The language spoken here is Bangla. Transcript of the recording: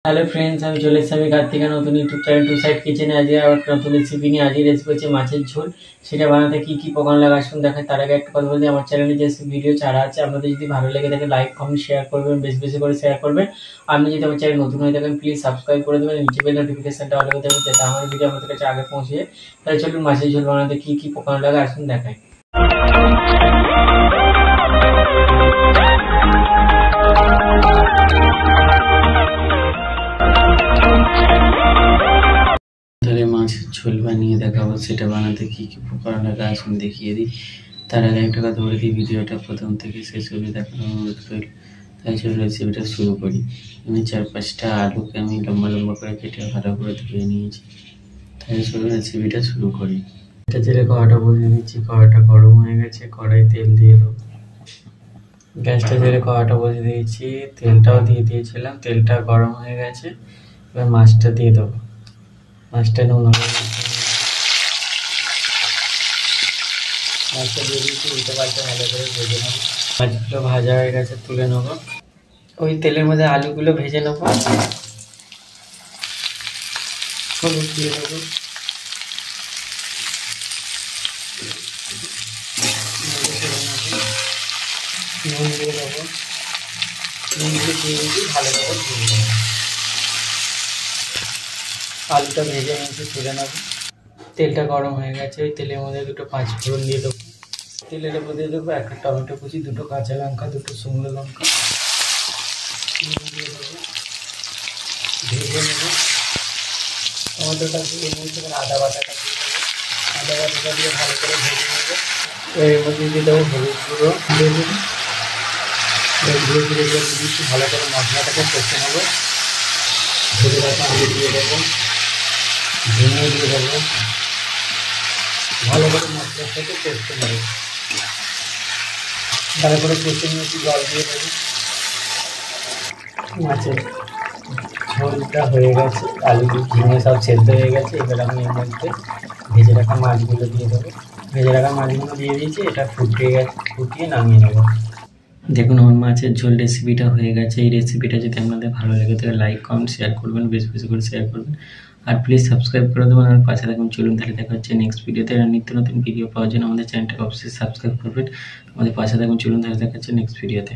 হ্যালো ফ্রেন্ডস, আমি চলে এসেছি আমি কার্তিকা নতুন ইউটিউব চ্যানেল টু সাইড কিচেনে। আজকে আবার একটা নতুন রেসিপি নিয়ে আজকে রেসিপি হচ্ছে মাছের ঝোল। সেটা বানাতে কী কী উপকরণ লাগে আসুন দেখায়। তার আগে একটা কথা বলছি, আমার চ্যানেলে যে ভিডিও ছাড়া আছে আপনাদের যদি ভালো লেগে থাকে লাইক কমেন্ট শেয়ার করবেন, বেশি বেশি করে শেয়ার করবেন। আপনি যদি আমার চ্যানেল নতুন হয়ে থাকেন প্লিজ সাবস্ক্রাইব করে দেবেন, নিচে বেল নোটিফিকেশনটা অল করে দেবেন যাতে আমার ভিডিও আপনাদের কাছে আগে পৌঁছে যায়। তাহলে চলুন মাছের ঝোল বানাতে কী কী উপকরণ লাগে আসুন দেখায়। তাহলে মাছের ঝোল বানিয়ে দেখাবো, সেটা বানাতে কী কী উপকরণ লাগে আসুন দেখিয়ে দিই। তার আগে একটা কথা বলে দিই, ভিডিওটা প্রথম থেকে শেষ অবধি দেখানো অনুরোধ রইল। তাই চলো রেসিপিটা শুরু করি। আমি 4-5টা আলুকে আমি লম্বা লম্বা করে কেটে ভালো করে ধুয়ে নিয়েছি। তাই চলো রেসিপিটা শুরু করি। এটা জেলে কড়াটা বসিয়ে দিচ্ছি, কড়াটা গরম হয়ে গেছে, কড়াই তেল দিয়ে দেবো। গ্যাসটা জেলে কড়াটা বসিয়ে দিয়েছি, তেলটাও দিয়ে দিয়েছিলাম, তেলটা গরম হয়ে গেছে। এবার মাছটা দিয়ে দেবো। মাছটা নুন মাছটা দিয়ে দিয়েছি, উল্টে পাল্টে ভালো করে ভেজে নেবো। মাছগুলো ভাজা হয়ে গেছে, তুলে নেবো। ওই তেলের মধ্যে আলুগুলো ভেজে নেবো। হলুদ দিয়ে দেবো, নুন দিয়ে দেবো, নুন দিয়ে দিয়েছি, ভালো করে ভেজে নেবো। আলুটা ভেজে নিয়েছি, তুলে নেবো। তেলটা গরম হয়ে গেছে, ওই তেলের মধ্যে দুটো 5 ফোড়ন দিয়ে দেবো। তেলের উপর দিয়ে দেবো একটা টমেটো কুচি, দুটো কাঁচা লঙ্কা, দুটো শুকনো লঙ্কা দিয়ে দেবো, ভেজে নেবো। টমেটোটা দিয়ে নিয়েছি, আদা বাটাটা দিয়ে দেবো। আদা বাটাটা দিয়ে ভালো করে ভেজে নেবো। এর মধ্যে দিয়ে দেবো হলুদ গুঁড়ো, দিয়ে দেবো ধীরে ধীরে দিয়ে দিচ্ছি, ভালো করে মশলাটাকে কষে নেবো। ধরে রাখা আলু দিয়ে দেবো, ঝিঙে দিয়ে দেবো, ভালো করে মশলার সাথে কষতে নেবো। ভালো করে কষে নিয়েছি, জল দিয়ে দেবো। মাছের ঝোলটা হয়ে গেছে, আলু ঝিঙে সব সেদ্ধ হয়ে গেছে। এবার আমি এর মধ্যে ভেজে রাখা মাছগুলো দিয়ে দেবো। ভেজে রাখা মাছগুলো দিয়ে দিয়েছি, এটা ফুটিয়ে গেছে, ফুটিয়ে নামিয়ে নেবো। দেখুন আমার মাছের ঝোল রেসিপিটা হয়ে গেছে। এই রেসিপিটা যদি আপনাদের ভালো লাগে তাহলে লাইক কমেন্ট শেয়ার করবেন, বেশি বেশি করে শেয়ার করবেন। আর প্লিজ সাবস্ক্রাইব করে দেবেন আর পাশে থাকুন। চলুন তাহলে দেখা হচ্ছে নেক্সট ভিডিওতে। আর নিত্য নতুন ভিডিও পাওয়ার জন্য আমাদের চ্যানেলটাকে অবশ্যই সাবস্ক্রাইব করবেন, আমাদের পাশে থাকুন। চলুন তাহলে দেখা হচ্ছে নেক্সট ভিডিওতে।